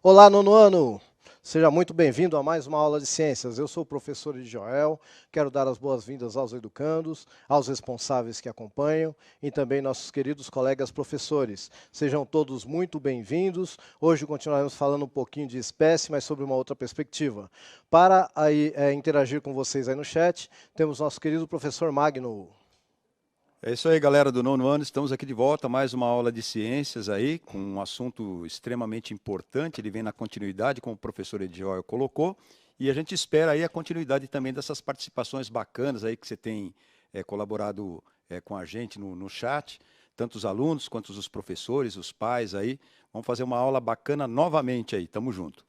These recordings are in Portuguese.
Olá, nono ano! Seja muito bem-vindo a mais uma aula de ciências. Eu sou o professor Joel, quero dar as boas-vindas aos educandos, aos responsáveis que acompanham e também nossos queridos colegas professores. Sejam todos muito bem-vindos. Hoje continuaremos falando um pouquinho de espécie, mas sobre uma outra perspectiva. Para interagir com vocês aí no chat, temos nosso querido professor Magno. É isso aí, galera do nono ano. Estamos aqui de volta, mais uma aula de ciências aí, com um assunto extremamente importante. Ele vem na continuidade, como o professor Edjoel colocou, e a gente espera aí a continuidade também dessas participações bacanas aí que você tem colaborado com a gente no chat, tanto os alunos quanto os professores, os pais aí. Vamos fazer uma aula bacana novamente aí. Tamo junto.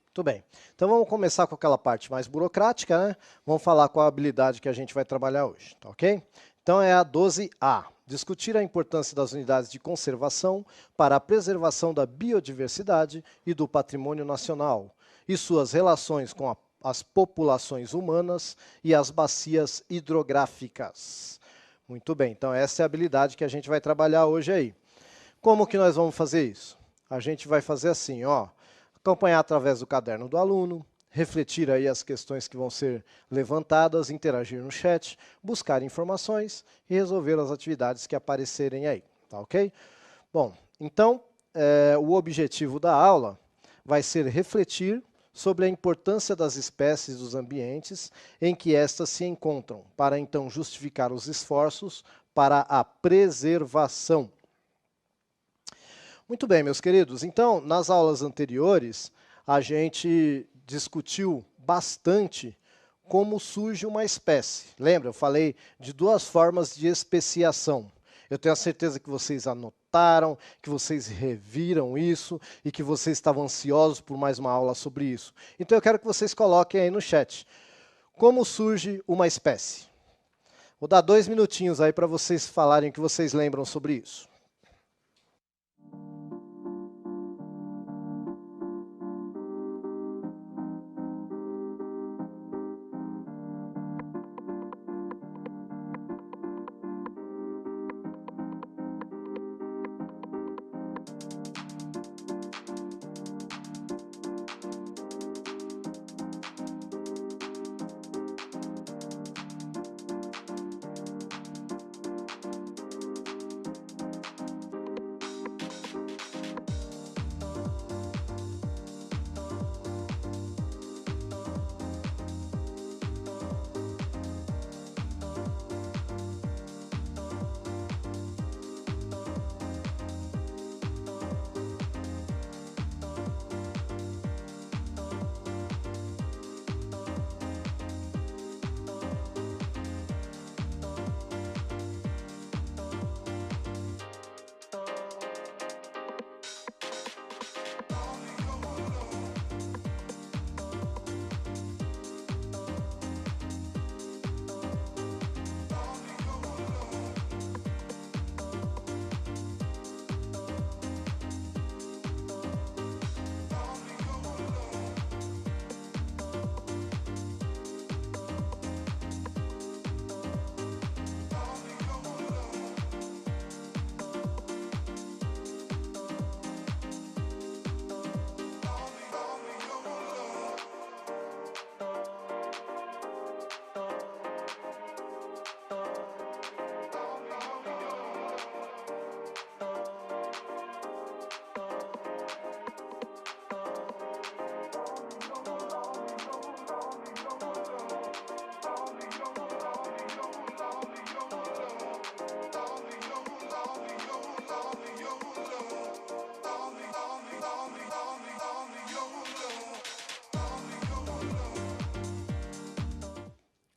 Muito bem. Então vamos começar com aquela parte mais burocrática, né? Vamos falar qual a habilidade que a gente vai trabalhar hoje, tá ok? Então é a 12A. Discutir a importância das unidades de conservação para a preservação da biodiversidade e do patrimônio nacional e suas relações com as populações humanas e as bacias hidrográficas. Muito bem, então essa é a habilidade que a gente vai trabalhar hoje aí. Como que nós vamos fazer isso? A gente vai fazer assim, ó, acompanhar através do caderno do aluno, refletir aí as questões que vão ser levantadas, interagir no chat, buscar informações e resolver as atividades que aparecerem aí, tá ok? Bom, então, o objetivo da aula vai ser refletir sobre a importância das espécies dos ambientes em que estas se encontram, para então justificar os esforços para a preservação. Muito bem, meus queridos. Então, nas aulas anteriores, a gente discutiu bastante como surge uma espécie. Lembra? Eu falei de duas formas de especiação. Eu tenho a certeza que vocês anotaram, que vocês reviram isso e que vocês estavam ansiosos por mais uma aula sobre isso. Então, eu quero que vocês coloquem aí no chat. Como surge uma espécie? Vou dar 2 minutinhos aí para vocês falarem o que vocês lembram sobre isso.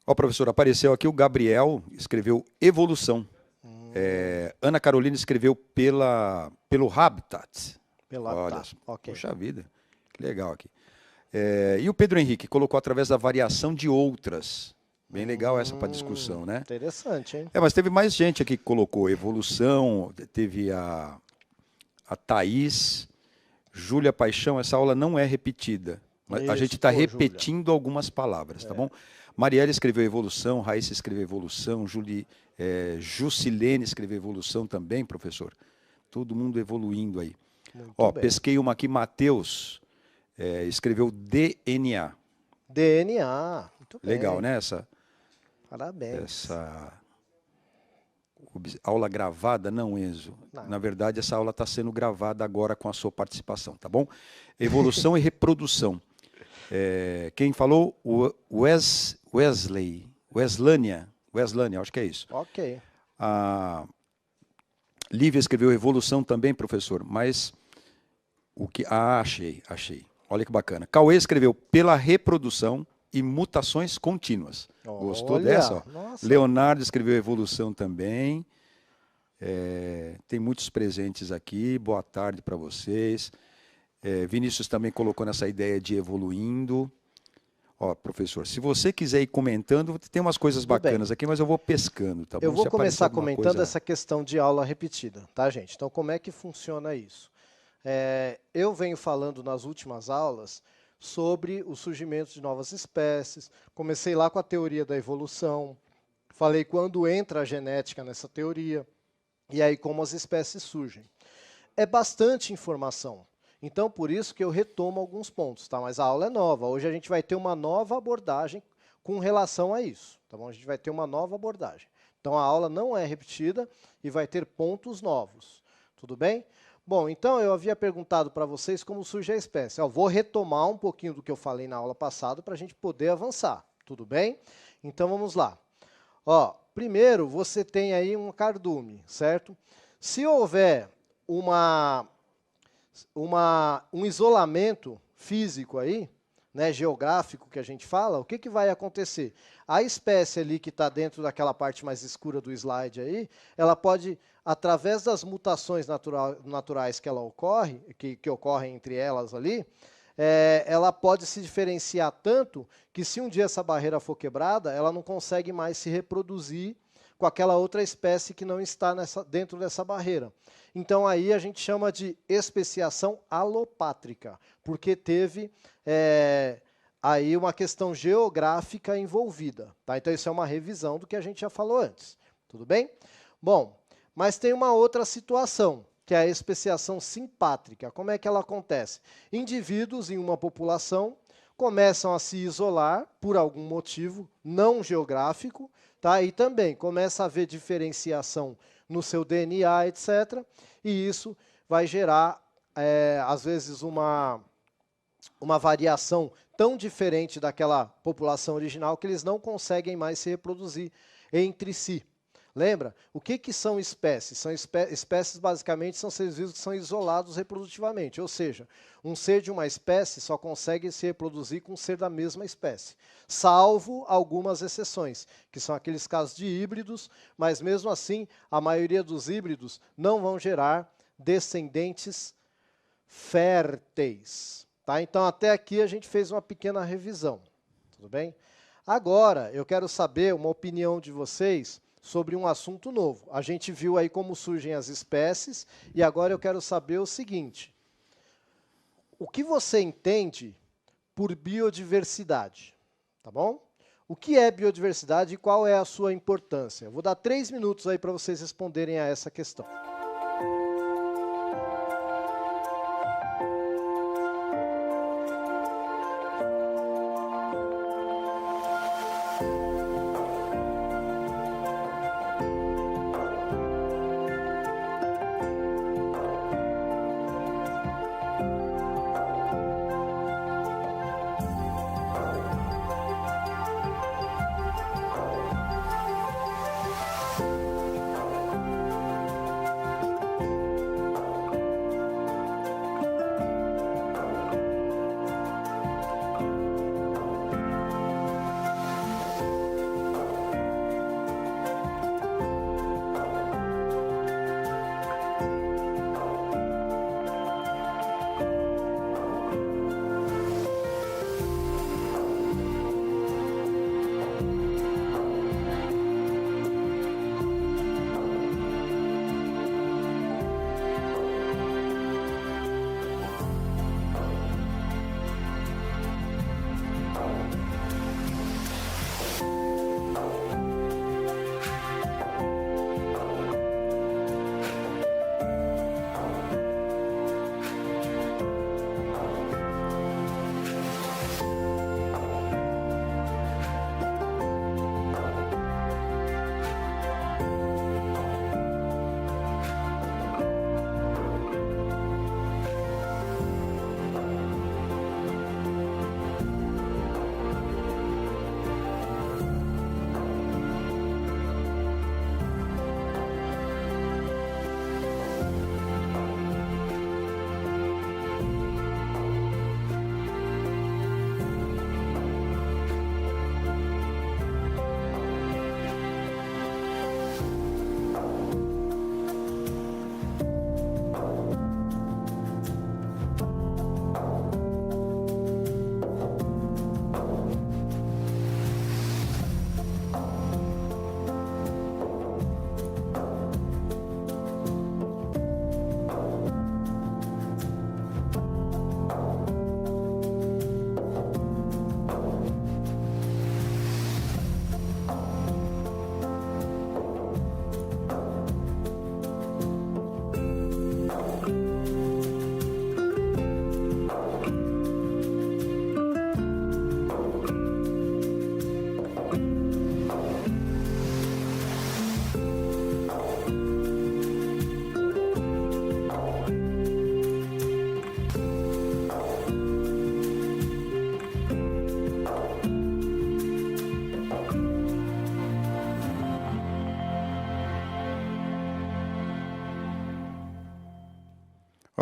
Ó, professor, apareceu aqui o Gabriel, escreveu evolução. Ana Carolina escreveu pelo Habitat. Olha, ok. Poxa vida, que legal aqui. E o Pedro Henrique colocou através da variação de outras. Bem legal essa para discussão, né? Interessante, hein? Mas teve mais gente aqui que colocou evolução, teve a Thaís, Júlia Paixão, essa aula não é repetida. Mas a gente está repetindo algumas palavras, tá bom? Marielle escreveu evolução, Raíssa escreveu evolução, Jusilene escreveu evolução também, professor. Todo mundo evoluindo aí. Ó, pesquei uma aqui, Matheus. escreveu DNA. DNA. Muito bem. Legal, né? Parabéns. Essa aula gravada, não, Enzo. Não. Na verdade, essa aula está sendo gravada agora com a sua participação, tá bom? Evolução e reprodução. Quem falou? Weslânia, acho que é isso. Ok. A Lívia escreveu evolução também, professor, mas o que... achei. Olha que bacana. Cauê escreveu pela reprodução e mutações contínuas. Gostou dessa? Nossa. Leonardo escreveu evolução também. Tem muitos presentes aqui. Boa tarde para vocês. Vinícius também colocou nessa ideia de evoluindo. Ó, professor, se você quiser ir comentando, tem umas coisas bacanas aqui, mas eu vou pescando, tá bom? Eu vou começar comentando coisa... essa questão de aula repetida, tá, gente? Então, como é que funciona isso? Eu venho falando nas últimas aulas sobre o surgimento de novas espécies, comecei lá com a teoria da evolução, falei quando entra a genética nessa teoria, e aí como as espécies surgem. É bastante informação, então por isso que eu retomo alguns pontos, tá? Mas a aula é nova, hoje a gente vai ter uma nova abordagem com relação a isso, tá bom? A gente vai ter uma nova abordagem. Então a aula não é repetida e vai ter pontos novos, tudo bem? Bom, então eu havia perguntado para vocês como surge a espécie. Vou retomar um pouquinho do que eu falei na aula passada para a gente poder avançar, tudo bem? Então vamos lá. Primeiro você tem aí um cardume, certo? Se houver um isolamento físico aí, né, geográfico que a gente fala, o que vai acontecer? A espécie ali que está dentro daquela parte mais escura do slide aí, ela pode, através das mutações naturais que ela ocorre, que ocorrem entre elas ali, ela pode se diferenciar tanto que se um dia essa barreira for quebrada, ela não consegue mais se reproduzir com aquela outra espécie que não está dentro dessa barreira. Então aí a gente chama de especiação alopátrica, porque teve aí uma questão geográfica envolvida, tá? Então isso é uma revisão do que a gente já falou antes, tudo bem? Bom, mas tem uma outra situação, que é a especiação simpátrica. Como é que ela acontece? Indivíduos em uma população começam a se isolar por algum motivo não geográfico, tá? E também começa a haver diferenciação no seu DNA, etc. E isso vai gerar, às vezes, uma variação tão diferente daquela população original que eles não conseguem mais se reproduzir entre si. Lembra? O que são espécies? Espécies, basicamente, são seres vivos que são isolados reprodutivamente, ou seja, um ser de uma espécie só consegue se reproduzir com um ser da mesma espécie, salvo algumas exceções, que são aqueles casos de híbridos, mas mesmo assim, a maioria dos híbridos não vão gerar descendentes férteis. Tá? Então, até aqui a gente fez uma pequena revisão, tudo bem? Agora, eu quero saber uma opinião de vocês sobre um assunto novo. A gente viu aí como surgem as espécies e agora eu quero saber o seguinte: o que você entende por biodiversidade? Tá bom? O que é biodiversidade e qual é a sua importância? Eu vou dar 3 minutos aí para vocês responderem a essa questão.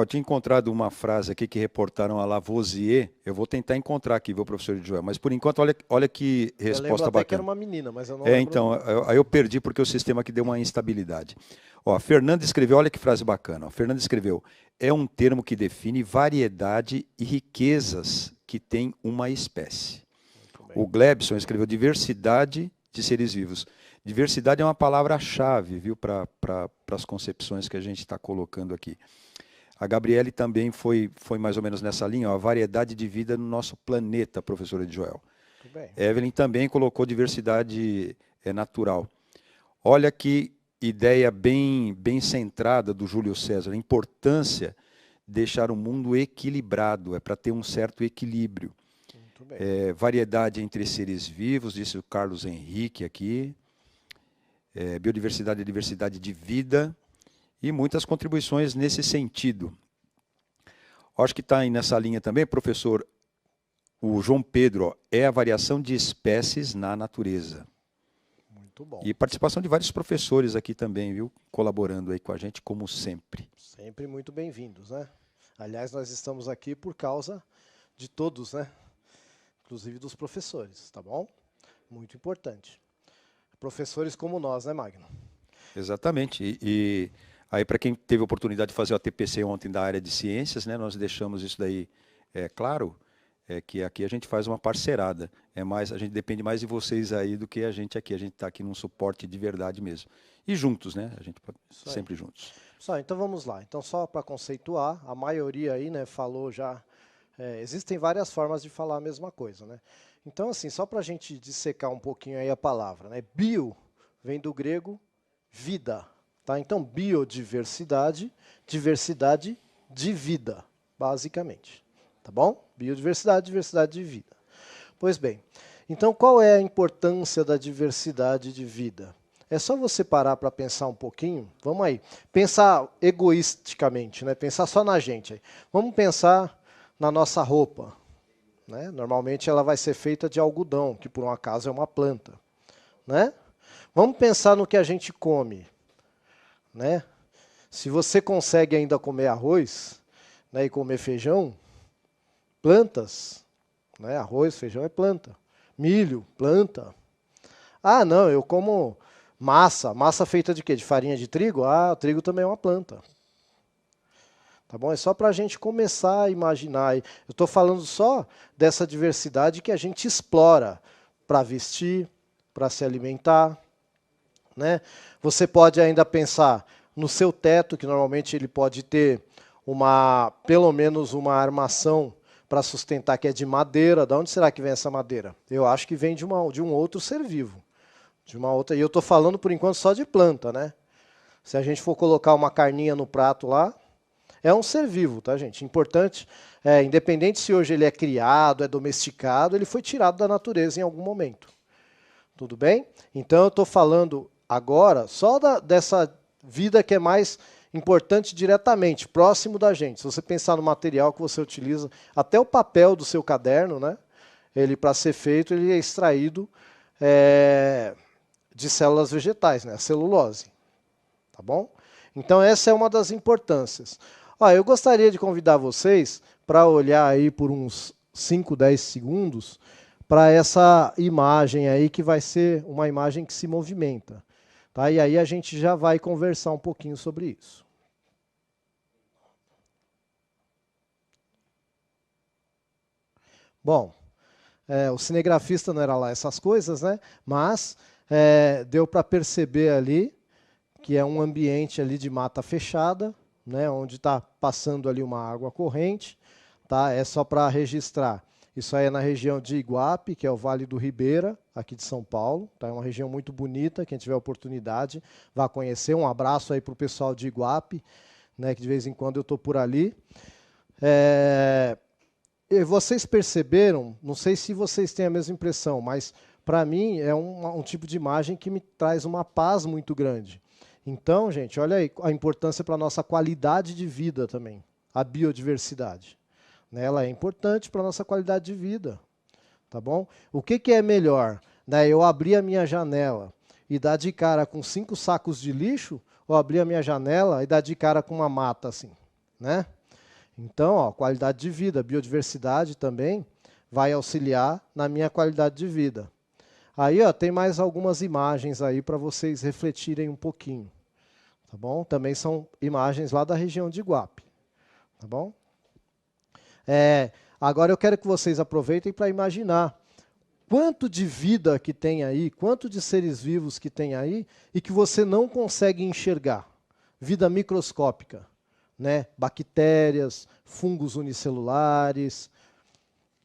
Eu tinha encontrado uma frase aqui que reportaram a Lavoisier. Eu vou tentar encontrar aqui, viu, professor Joel? Mas por enquanto, olha que Eu lembro resposta até que era bacana. uma menina, mas eu não É, lembro. então, aí eu perdi porque o sistema aqui deu uma instabilidade. Ó, a Fernanda escreveu, olha que frase bacana. A Fernanda escreveu: é um termo que define variedade e riquezas que tem uma espécie. O Glebson escreveu diversidade de seres vivos. Diversidade é uma palavra-chave, viu, para as concepções que a gente está colocando aqui. A Gabriele também foi mais ou menos nessa linha, ó, a variedade de vida no nosso planeta, professora de Joel. Muito bem. Evelyn também colocou diversidade natural. Olha que ideia bem centrada do Júlio César, a importância de deixar o mundo equilibrado, é para ter um certo equilíbrio. Muito bem. Variedade entre seres vivos, disse o Carlos Henrique aqui. Biodiversidade e diversidade de vida. E muitas contribuições nesse sentido. Acho que está aí nessa linha também, professor, o João Pedro, ó, é a variação de espécies na natureza. Muito bom. E participação de vários professores aqui também, viu? Colaborando aí com a gente, como sempre. Sempre muito bem-vindos, né? Aliás, nós estamos aqui por causa de todos, né? Inclusive dos professores, tá bom? Muito importante. Professores como nós, né, Magno? Exatamente. E aí, para quem teve a oportunidade de fazer o ATPC ontem da área de ciências, né, nós deixamos isso daí claro, que aqui a gente faz uma parcerada. A gente depende mais de vocês aí do que a gente aqui. A gente está aqui num suporte de verdade mesmo. E juntos, né? A gente sempre juntos. Pessoal, então vamos lá. Então, só para conceituar, a maioria aí, né, falou já. Existem várias formas de falar a mesma coisa, né? Então, assim, só para a gente dissecar um pouquinho aí a palavra, né? Bio vem do grego vida. Tá? Então, biodiversidade, diversidade de vida, basicamente. Tá bom? Biodiversidade, diversidade de vida. Pois bem, então qual é a importância da diversidade de vida? É só você parar para pensar um pouquinho. Vamos aí. Pensar egoisticamente, né? Pensar só na gente. Aí. Vamos pensar na nossa roupa. Né? Normalmente ela vai ser feita de algodão, que por um acaso é uma planta. Né? Vamos pensar no que a gente come. Né? Se você consegue ainda comer arroz, né, e comer feijão, plantas, né, arroz, feijão é planta. Milho, planta. Ah, não, eu como massa. Massa feita de quê? De farinha de trigo? Ah, o trigo também é uma planta. Tá bom? É só para a gente começar a imaginar. Eu estou falando só dessa diversidade que a gente explora para vestir, para se alimentar. Né? Você pode ainda pensar no seu teto, que normalmente ele pode ter pelo menos uma armação para sustentar, que é de madeira. De onde será que vem essa madeira? Eu acho que vem de um outro ser vivo. De uma outra, e eu estou falando, por enquanto, só de planta. Né? Se a gente for colocar uma carninha no prato lá, é um ser vivo, tá, gente? Importante, independente se hoje ele é criado, é domesticado, ele foi tirado da natureza em algum momento. Tudo bem? Então, eu estou falando agora só dessa vida que é mais importante diretamente, próximo da gente. Se você pensar no material que você utiliza, até o papel do seu caderno, né? Ele, para ser feito, ele é extraído de células vegetais, né? A celulose. Tá bom? Então, essa é uma das importâncias. Eu gostaria de convidar vocês para olhar aí por uns 5, 10 segundos para essa imagem aí, que vai ser uma imagem que se movimenta. Tá? E aí a gente já vai conversar um pouquinho sobre isso. Bom, o cinegrafista não era lá essas coisas, né? Mas deu para perceber ali que é um ambiente ali de mata fechada, né, onde está passando ali uma água corrente, tá? É só para registrar. Isso aí é na região de Iguape, que é o Vale do Ribeira, aqui de São Paulo. Tá? É uma região muito bonita, quem tiver oportunidade vá conhecer. Um abraço aí para o pessoal de Iguape, né, que de vez em quando eu estou por ali. E vocês perceberam, não sei se vocês têm a mesma impressão, mas para mim é um tipo de imagem que me traz uma paz muito grande. Então, gente, olha aí a importância para a nossa qualidade de vida também, a biodiversidade. Ela é importante para a nossa qualidade de vida. Tá bom? O que é melhor? Eu abrir a minha janela e dar de cara com 5 sacos de lixo, ou abrir a minha janela e dar de cara com uma mata assim? Né? Então, ó, qualidade de vida, biodiversidade também vai auxiliar na minha qualidade de vida. Aí, ó, tem mais algumas imagens aí para vocês refletirem um pouquinho, tá bom? Também são imagens lá da região de Iguape, tá bom? Agora eu quero que vocês aproveitem para imaginar quanto de vida que tem aí, quanto de seres vivos que tem aí e que você não consegue enxergar. Vida microscópica, né? Bactérias, fungos unicelulares,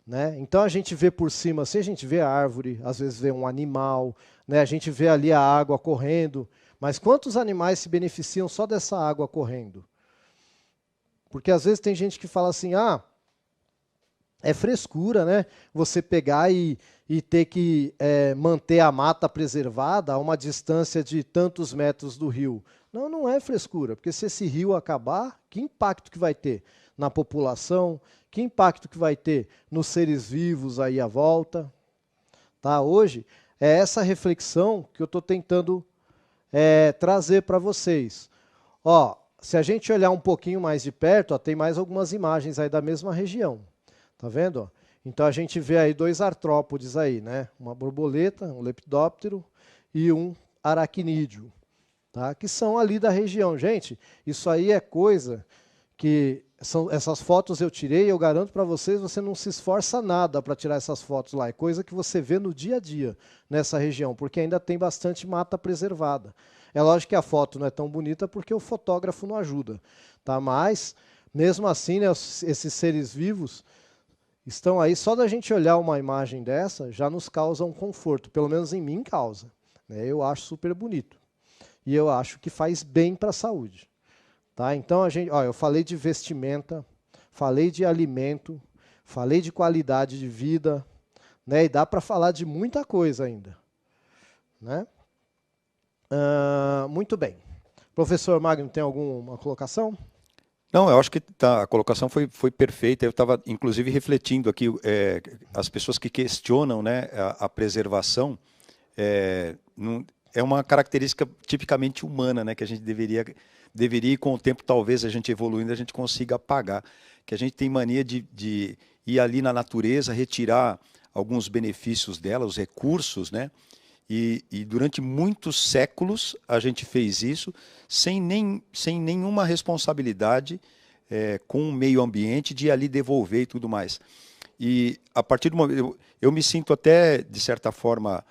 né? Então a gente vê por cima, assim, a gente vê a árvore, às vezes vê um animal, né? A gente vê ali a água correndo, mas quantos animais se beneficiam só dessa água correndo? Porque às vezes tem gente que fala assim, é frescura, né? Você pegar e ter que manter a mata preservada a uma distância de tantos metros do rio. Não, não é frescura, porque se esse rio acabar, que impacto que vai ter na população? Que impacto que vai ter nos seres vivos aí à volta? Tá? Hoje é essa reflexão que eu estou tentando trazer para vocês. Ó, se a gente olhar um pouquinho mais de perto, ó, tem mais algumas imagens aí da mesma região. Tá vendo? Ó? Então a gente vê aí dois artrópodes aí, né? Uma borboleta, um lepidóptero e um aracnídeo, tá? Que são ali da região. Gente, isso aí é coisa que essas fotos eu tirei, eu garanto para vocês, você não se esforça nada para tirar essas fotos lá. É coisa que você vê no dia a dia nessa região, porque ainda tem bastante mata preservada. É lógico que a foto não é tão bonita porque o fotógrafo não ajuda, tá? Mas, mesmo assim, né, esses seres vivos estão aí, só da gente olhar uma imagem dessa, já nos causa um conforto, pelo menos em mim causa. Né? Eu acho super bonito. E eu acho que faz bem para a saúde. Tá? Então, eu falei de vestimenta, falei de alimento, falei de qualidade de vida, né? E dá para falar de muita coisa ainda. Né? Muito bem. Professor Magno, tem alguma colocação? Não, eu acho que a colocação foi perfeita. Eu estava, inclusive, refletindo aqui, as pessoas que questionam, né, a preservação, é uma característica tipicamente humana, né, que a gente deveria e com o tempo, talvez, a gente evoluindo, a gente consiga apagar. Que a gente tem mania de ir ali na natureza, retirar alguns benefícios dela, os recursos, né? E durante muitos séculos a gente fez isso sem nenhuma responsabilidade com o meio ambiente de ali devolver e tudo mais. E a partir do momento, eu me sinto até, de certa forma,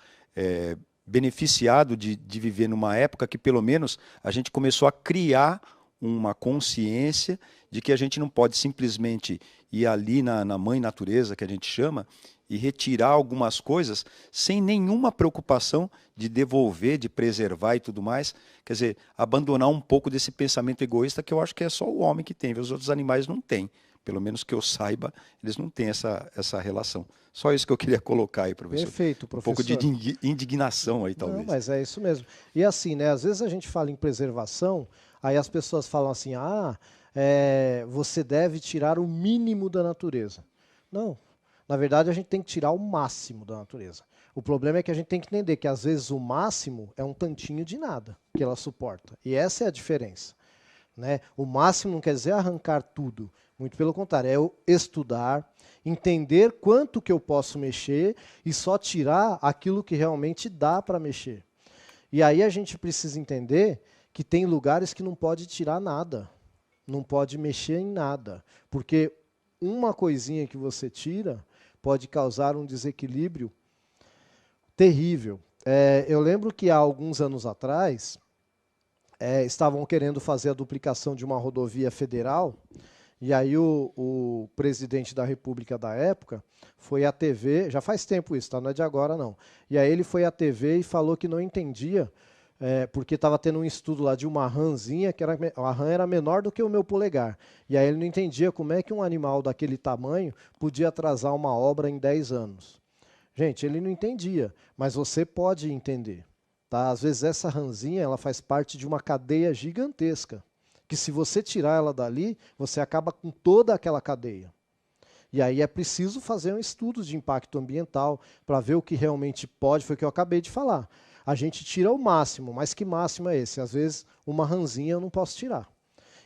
beneficiado de viver numa época que pelo menos a gente começou a criar uma consciência de que a gente não pode simplesmente ir ali na mãe natureza, que a gente chama, e retirar algumas coisas sem nenhuma preocupação de devolver, de preservar e tudo mais. Quer dizer, abandonar um pouco desse pensamento egoísta que eu acho que é só o homem que tem, os outros animais não têm. Pelo menos que eu saiba, eles não têm essa relação. Só isso que eu queria colocar aí, professor. Perfeito, professor. Um pouco de indignação aí, talvez. Não, mas é isso mesmo. E assim, né, às vezes a gente fala em preservação, aí as pessoas falam assim, você deve tirar o mínimo da natureza. Não, na verdade a gente tem que tirar o máximo da natureza. O problema é que a gente tem que entender que às vezes o máximo é um tantinho de nada que ela suporta. E essa é a diferença. Né? O máximo não quer dizer arrancar tudo. Muito pelo contrário, é eu estudar, entender quanto que eu posso mexer e só tirar aquilo que realmente dá para mexer. E aí a gente precisa entender que tem lugares que não pode tirar nada, não pode mexer em nada, porque uma coisinha que você tira pode causar um desequilíbrio terrível. Eu lembro que há alguns anos atrás estavam querendo fazer a duplicação de uma rodovia federal. E aí o presidente da República da época foi à TV, já faz tempo isso, tá? Não é de agora não. E aí ele foi à TV e falou que não entendia, porque estava tendo um estudo lá de uma rãzinha, que a rã era menor do que o meu polegar. E aí ele não entendia como é que um animal daquele tamanho podia atrasar uma obra em 10 anos. Gente, ele não entendia, mas você pode entender. Tá? Às vezes essa rãzinha ela faz parte de uma cadeia gigantesca. Que se você tirar ela dali, você acaba com toda aquela cadeia. E aí é preciso fazer um estudo de impacto ambiental para ver o que realmente pode, foi o que eu acabei de falar. A gente tira o máximo, mas que máximo é esse? Às vezes uma rãzinha eu não posso tirar.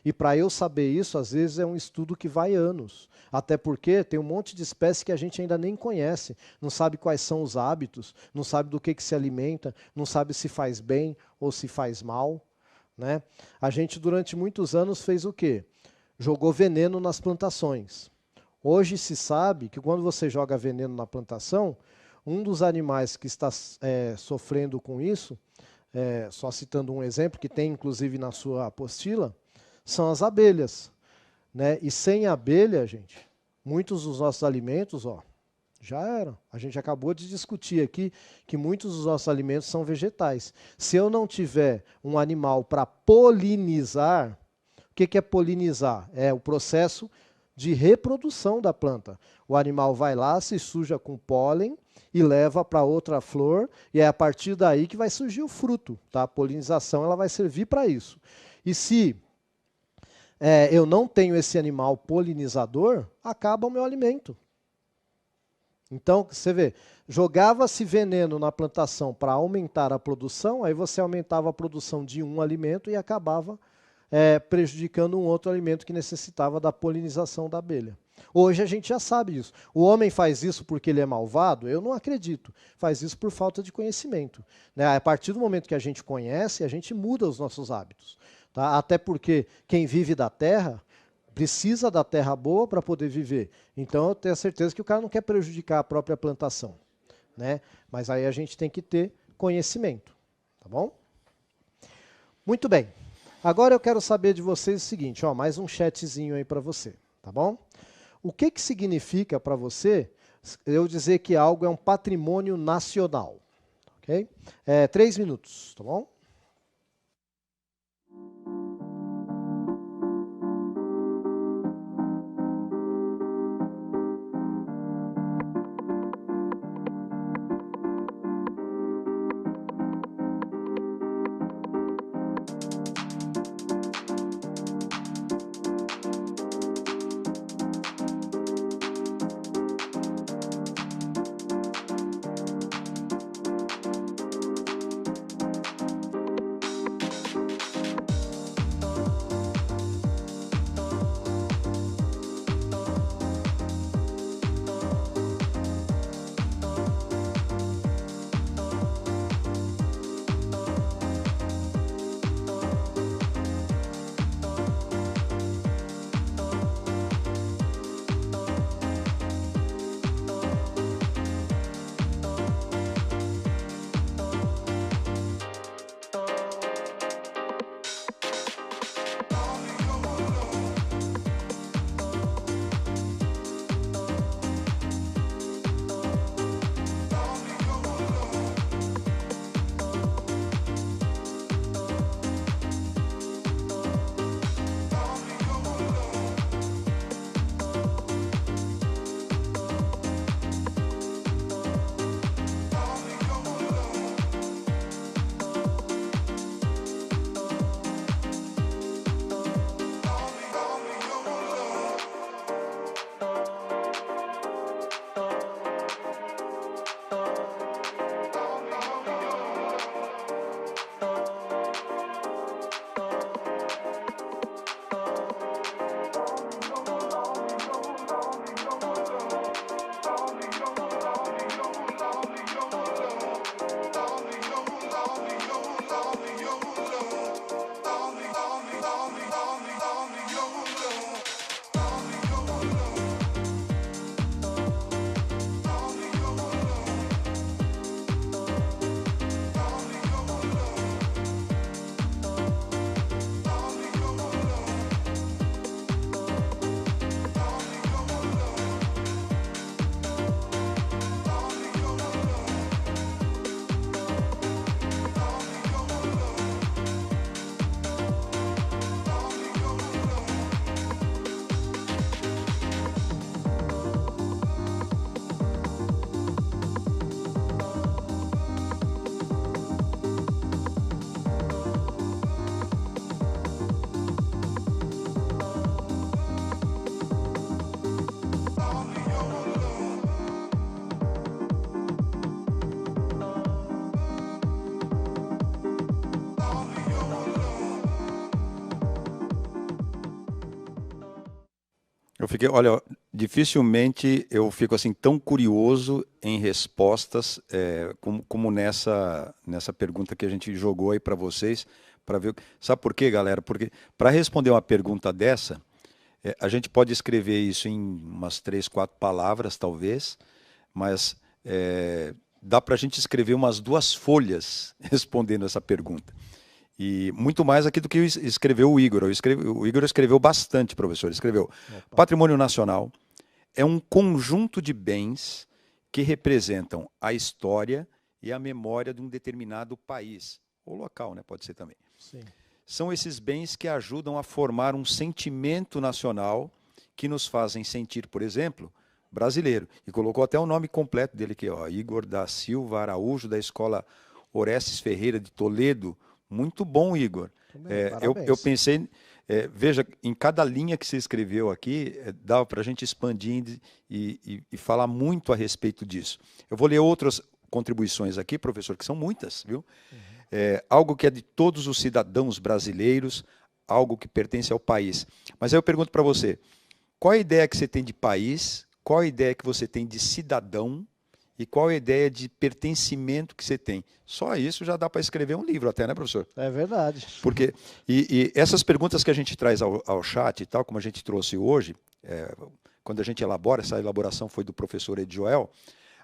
E para eu saber isso, às vezes é um estudo que vai anos. Até porque tem um monte de espécies que a gente ainda nem conhece, não sabe quais são os hábitos, não sabe do que se alimenta, não sabe se faz bem ou se faz mal, né? A gente durante muitos anos fez o quê? Jogou veneno nas plantações. Hoje se sabe que quando você joga veneno na plantação, um dos animais que está sofrendo com isso, só citando um exemplo que tem inclusive na sua apostila, são as abelhas, né? E sem abelha, gente, muitos dos nossos alimentos, ó, já eram. A gente acabou de discutir aqui que muitos dos nossos alimentos são vegetais. Se eu não tiver um animal para polinizar, o que é polinizar? É o processo de reprodução da planta. O animal vai lá, se suja com pólen e leva para outra flor, e é a partir daí que vai surgir o fruto. Tá? A polinização ela vai servir para isso. E se eu não tenho esse animal polinizador, acaba o meu alimento. Então, você vê, jogava-se veneno na plantação para aumentar a produção, aí você aumentava a produção de um alimento e acabava prejudicando um outro alimento que necessitava da polinização da abelha. Hoje a gente já sabe isso. O homem faz isso porque ele é malvado? Eu não acredito. Faz isso por falta de conhecimento. Né? A partir do momento que a gente conhece, a gente muda os nossos hábitos. Tá? Até porque quem vive da terra precisa da terra boa para poder viver. Então eu tenho certeza que o cara não quer prejudicar a própria plantação. Né? Mas aí a gente tem que ter conhecimento. Tá bom? Muito bem. Agora eu quero saber de vocês o seguinte, ó, mais um chatzinho aí para você, tá bom? O que significa para você eu dizer que algo é um patrimônio nacional? Ok? 3 minutos, tá bom? Olha, dificilmente eu fico assim tão curioso em respostas como nessa pergunta que a gente jogou aí para vocês, para ver. Sabe por quê, galera? Porque para responder uma pergunta dessa, a gente pode escrever isso em umas 3, 4 palavras, talvez, mas dá para a gente escrever umas 2 folhas respondendo essa pergunta. E muito mais aqui do que escreveu o Igor. O Igor escreveu bastante, professor. Ele escreveu: Patrimônio nacional é um conjunto de bens que representam a história e a memória de um determinado país, ou local, né? Pode ser também. Sim. São esses bens que ajudam a formar um sentimento nacional que nos fazem sentir, por exemplo, brasileiro. E colocou até o nome completo dele aqui, ó, Igor da Silva Araújo, da Escola Orestes Ferreira de Toledo. Muito bom, Igor. Eu pensei, veja, em cada linha que você escreveu aqui, dava para a gente expandir e falar muito a respeito disso. Eu vou ler outras contribuições aqui, professor, que são muitas, viu? Algo que é de todos os cidadãos brasileiros, algo que pertence ao país. Mas aí eu pergunto para você, qual a ideia que você tem de país, qual a ideia que você tem de cidadão, e qual a ideia de pertencimento que você tem? Só isso já dá para escrever um livro até, né, professor? É verdade. Porque, e essas perguntas que a gente traz ao chat e tal, como a gente trouxe hoje, quando a gente elabora, essa elaboração foi do professor Edjoel,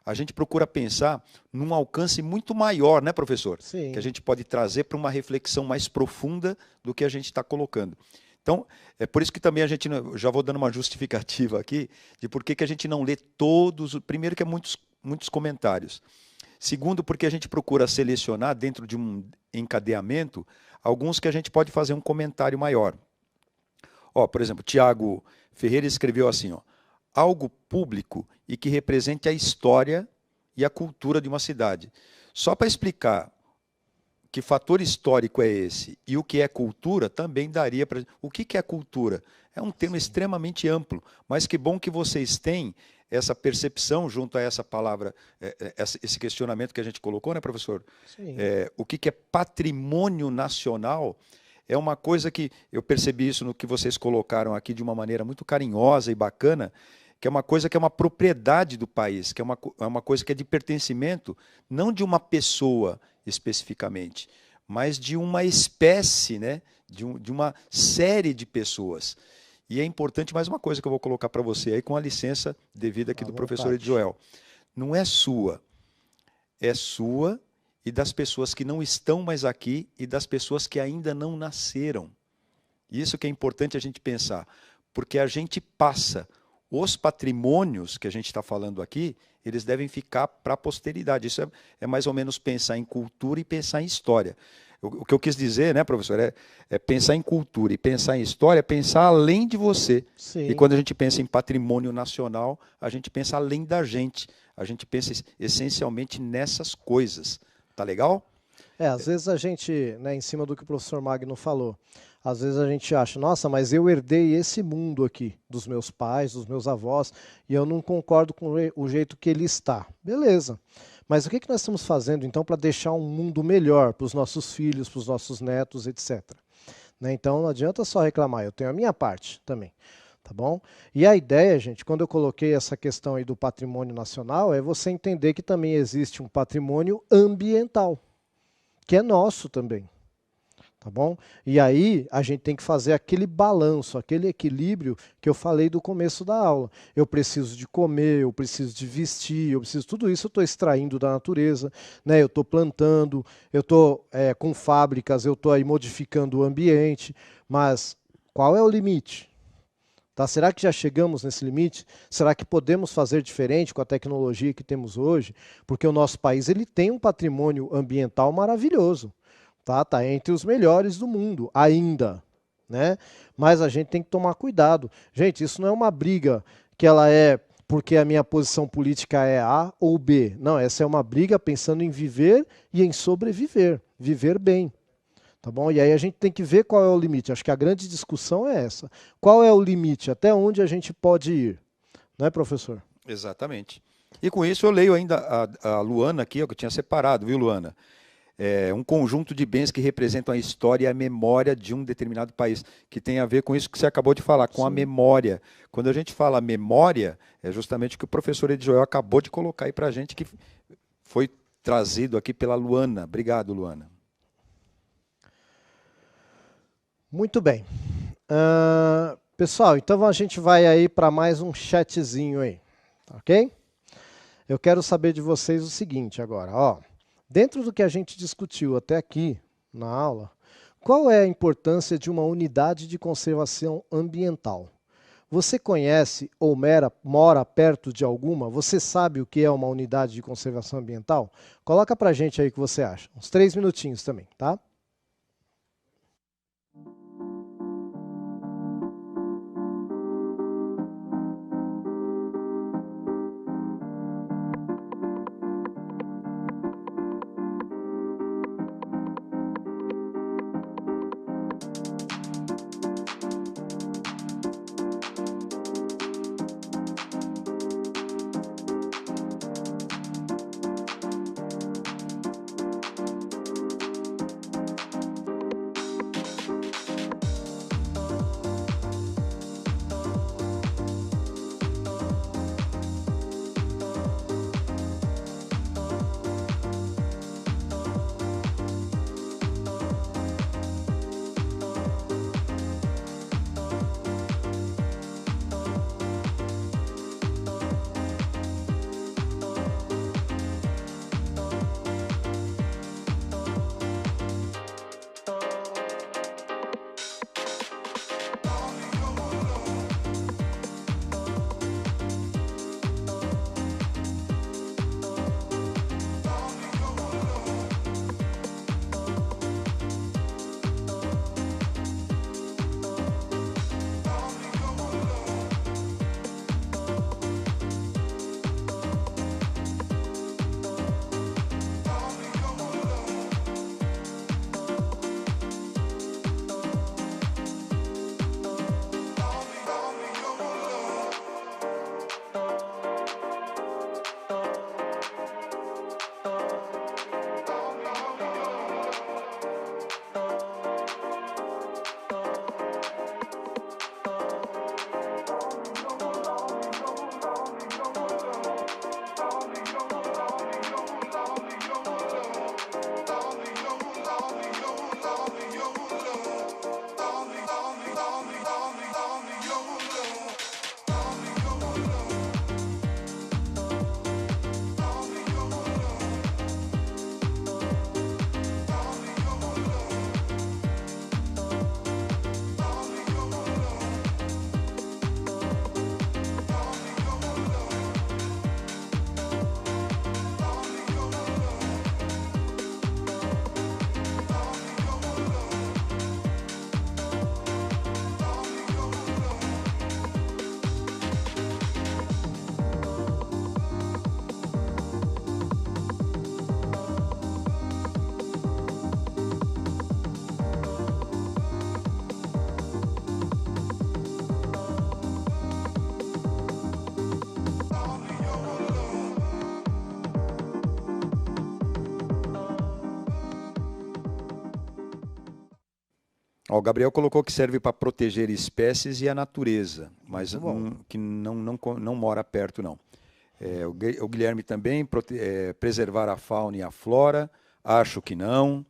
a gente procura pensar num alcance muito maior, né, professor? Sim. Que a gente pode trazer para uma reflexão mais profunda do que a gente está colocando. Então, é por isso que também a gente, já vou dando uma justificativa aqui, de por que a gente não lê todos, primeiro que é muitos comentários. Segundo, porque a gente procura selecionar dentro de um encadeamento alguns que a gente pode fazer um comentário maior. Ó, por exemplo, Tiago Ferreira escreveu assim, ó, algo público e que represente a história e a cultura de uma cidade. Só para explicar que fator histórico é esse e o que é cultura, também daria para... O que é cultura? É um termo extremamente amplo, mas que bom que vocês têm essa percepção junto a essa palavra, esse questionamento que a gente colocou, né, professor? Sim. O que é patrimônio nacional é uma coisa que eu percebi isso no que vocês colocaram aqui de uma maneira muito carinhosa e bacana, que é uma coisa que é uma propriedade do país, que é uma coisa que é de pertencimento, não de uma pessoa especificamente, mas de uma espécie, né, de uma série de pessoas. E é importante mais uma coisa que eu vou colocar para você aí, com a licença devida aqui do professor Edjoel. Não é sua e das pessoas que não estão mais aqui e das pessoas que ainda não nasceram. Isso que é importante a gente pensar, porque a gente passa os patrimônios que a gente está falando aqui, eles devem ficar para a posteridade. Isso é mais ou menos pensar em cultura e pensar em história. O que eu quis dizer, né, professor, é pensar em cultura e pensar em história, é pensar além de você. Sim. E quando a gente pensa em patrimônio nacional, a gente pensa além da gente. A gente pensa essencialmente nessas coisas. Tá legal? Às vezes a gente, né, em cima do que o professor Magno falou, às vezes a gente acha, nossa, mas eu herdei esse mundo aqui, dos meus pais, dos meus avós, e eu não concordo com o jeito que ele está. Beleza. Mas o que nós estamos fazendo, então, para deixar um mundo melhor para os nossos filhos, para os nossos netos, etc. Né? Então, não adianta só reclamar, eu tenho a minha parte também. Tá bom? E a ideia, gente, quando eu coloquei essa questão aí do patrimônio nacional, é você entender que também existe um patrimônio ambiental, que é nosso também. Tá bom? E aí a gente tem que fazer aquele balanço, aquele equilíbrio que eu falei do começo da aula. Eu preciso de comer, eu preciso de vestir, eu preciso tudo isso eu estou extraindo da natureza, né? Eu estou plantando, eu estou com fábricas, eu estou aí modificando o ambiente, mas qual é o limite? Tá? Será que já chegamos nesse limite? Será que podemos fazer diferente com a tecnologia que temos hoje? Porque o nosso país ele tem um patrimônio ambiental maravilhoso. Tá entre os melhores do mundo, ainda, né? Mas a gente tem que tomar cuidado. Gente, isso não é uma briga que ela é porque a minha posição política é A ou B. Não, essa é uma briga pensando em viver e em sobreviver, viver bem. Tá bom? E aí a gente tem que ver qual é o limite. Acho que a grande discussão é essa. Qual é o limite? Até onde a gente pode ir? Não é, professor? Exatamente. E com isso eu leio ainda a Luana aqui, ó, que eu tinha separado, viu, Luana? um conjunto de bens que representam a história e a memória de um determinado país, que tem a ver com isso que você acabou de falar, com a memória. Quando a gente fala memória, é justamente o que o professor Edjoel acabou de colocar aí para a gente, que foi trazido aqui pela Luana. Obrigado, Luana. Muito bem. Pessoal, então a gente vai aí para mais um chatzinho aí, ok? Eu quero saber de vocês o seguinte agora, ó. Dentro do que a gente discutiu até aqui na aula, qual é a importância de uma unidade de conservação ambiental? Você conhece ou mora perto de alguma? Você sabe o que é uma unidade de conservação ambiental? Coloca pra gente aí o que você acha. Uns 3 minutinhos também, tá? O Gabriel colocou que serve para proteger espécies e a natureza, mas que não mora perto, não. O Guilherme também, preservar a fauna e a flora, acho que não.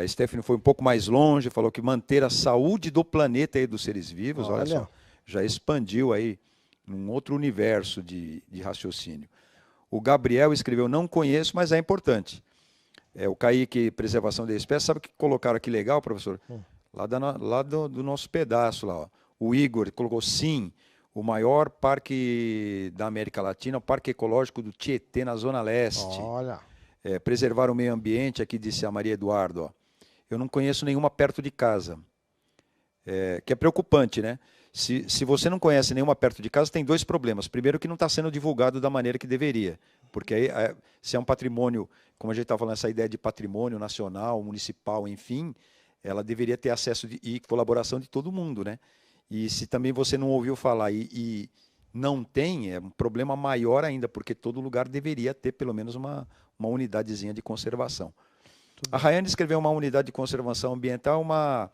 A Stephanie foi um pouco mais longe, falou que manter a saúde do planeta e dos seres vivos, olha só, já expandiu aí num outro universo de raciocínio. O Gabriel escreveu, não conheço, mas é importante. O Kaique, preservação da espécie, sabe o que colocaram aqui legal, professor? Lá do nosso pedaço, lá, ó. O Igor colocou, sim, o maior parque da América Latina, o Parque Ecológico do Tietê, na Zona Leste. Olha. Preservar o meio ambiente, aqui disse a Maria Eduardo. Ó. Eu não conheço nenhuma perto de casa. Que é preocupante, né? Se você não conhece nenhuma perto de casa, tem 2 problemas. Primeiro, que não está sendo divulgado da maneira que deveria. Porque aí, se é um patrimônio, como a gente está falando, essa ideia de patrimônio nacional, municipal, enfim, ela deveria ter acesso e colaboração de todo mundo, né? E se também você não ouviu falar e não tem, é um problema maior ainda, porque todo lugar deveria ter pelo menos uma unidadezinha de conservação. A Rayane escreveu uma unidade de conservação ambiental, uma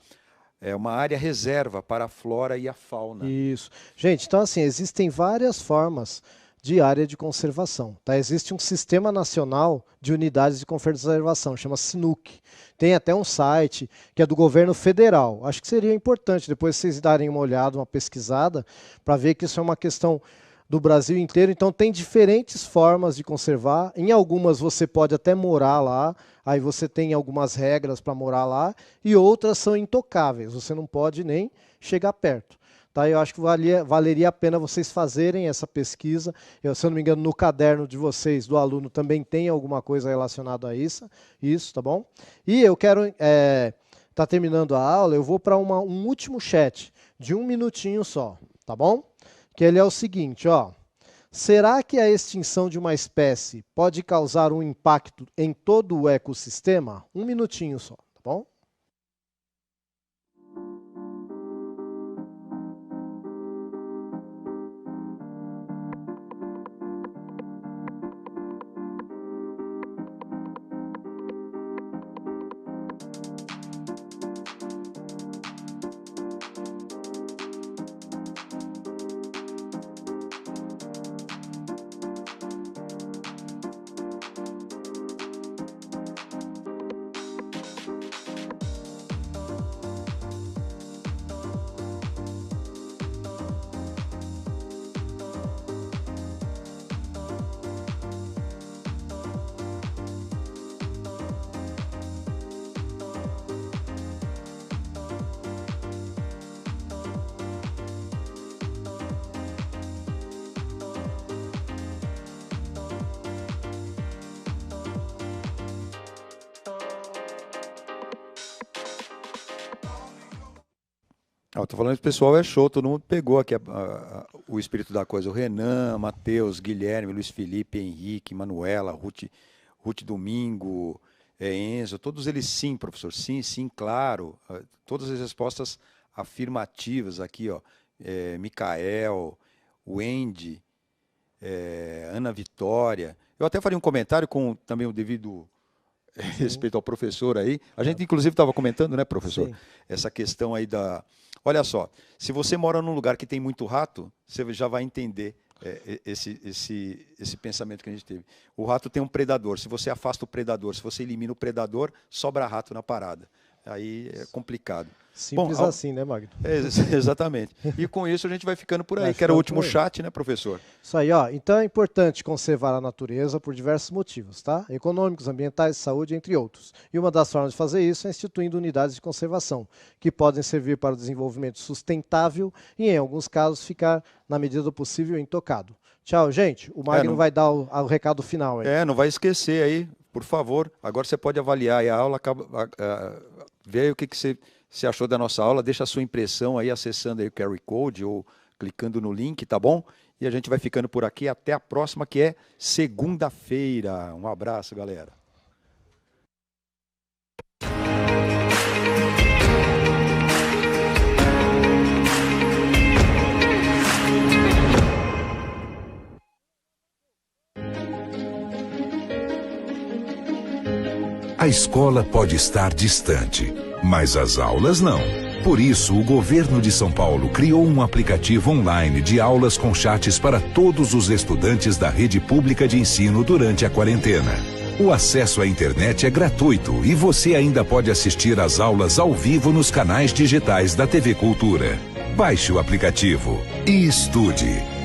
área reserva para a flora e a fauna. Isso. Gente, então assim, existem várias formas de área de conservação. Tá? Existe um Sistema Nacional de Unidades de Conservação, chama SNUC. Tem até um site que é do governo federal. Acho que seria importante depois vocês darem uma olhada, uma pesquisada, para ver que isso é uma questão do Brasil inteiro. Então tem diferentes formas de conservar. Em algumas você pode até morar lá, aí você tem algumas regras para morar lá, e outras são intocáveis, você não pode nem chegar perto. Tá, eu acho que valeria a pena vocês fazerem essa pesquisa. Se eu não me engano, no caderno de vocês, do aluno, também tem alguma coisa relacionada a isso, tá bom? E eu quero, tá terminando a aula, eu vou para um último chat, de 1 minutinho só, tá bom? Que ele é o seguinte, ó. Será que a extinção de uma espécie pode causar um impacto em todo o ecossistema? 1 minutinho só, tá bom? Tô falando que o pessoal é show, todo mundo pegou aqui o espírito da coisa. O Renan, Matheus, Guilherme, Luiz Felipe, Henrique, Manuela, Ruth Domingo, Enzo, todos eles sim, professor, sim, claro. Todas as respostas afirmativas aqui, ó. Micael, Wendy, Ana Vitória. Eu até faria um comentário com também o devido respeito ao professor aí. A gente, inclusive, estava comentando, né, professor? Sim. Essa questão aí da... Olha só, se você mora num lugar que tem muito rato, você já vai entender esse pensamento que a gente teve. O rato tem um predador. Se você afasta o predador, se você elimina o predador, sobra rato na parada. Aí é complicado. Simples. Bom, assim, né, Magno? Exatamente. E com isso a gente vai ficando por aí, que era o último chat, né, professor? Isso aí, ó. Então é importante conservar a natureza por diversos motivos, tá? Econômicos, ambientais, saúde, entre outros. E uma das formas de fazer isso é instituindo unidades de conservação, que podem servir para o desenvolvimento sustentável e, em alguns casos, ficar, na medida do possível, intocado. Tchau, gente. O Magno vai dar o recado final aí. Não vai esquecer aí, por favor. Agora você pode avaliar aí a aula, ver aí o que você achou da nossa aula, deixa a sua impressão aí acessando aí o QR Code ou clicando no link, tá bom? E a gente vai ficando por aqui, até a próxima, que é segunda-feira. Um abraço, galera. A escola pode estar distante, mas as aulas não. Por isso, o governo de São Paulo criou um aplicativo online de aulas com chats para todos os estudantes da rede pública de ensino durante a quarentena. O acesso à internet é gratuito e você ainda pode assistir às aulas ao vivo nos canais digitais da TV Cultura. Baixe o aplicativo e estude.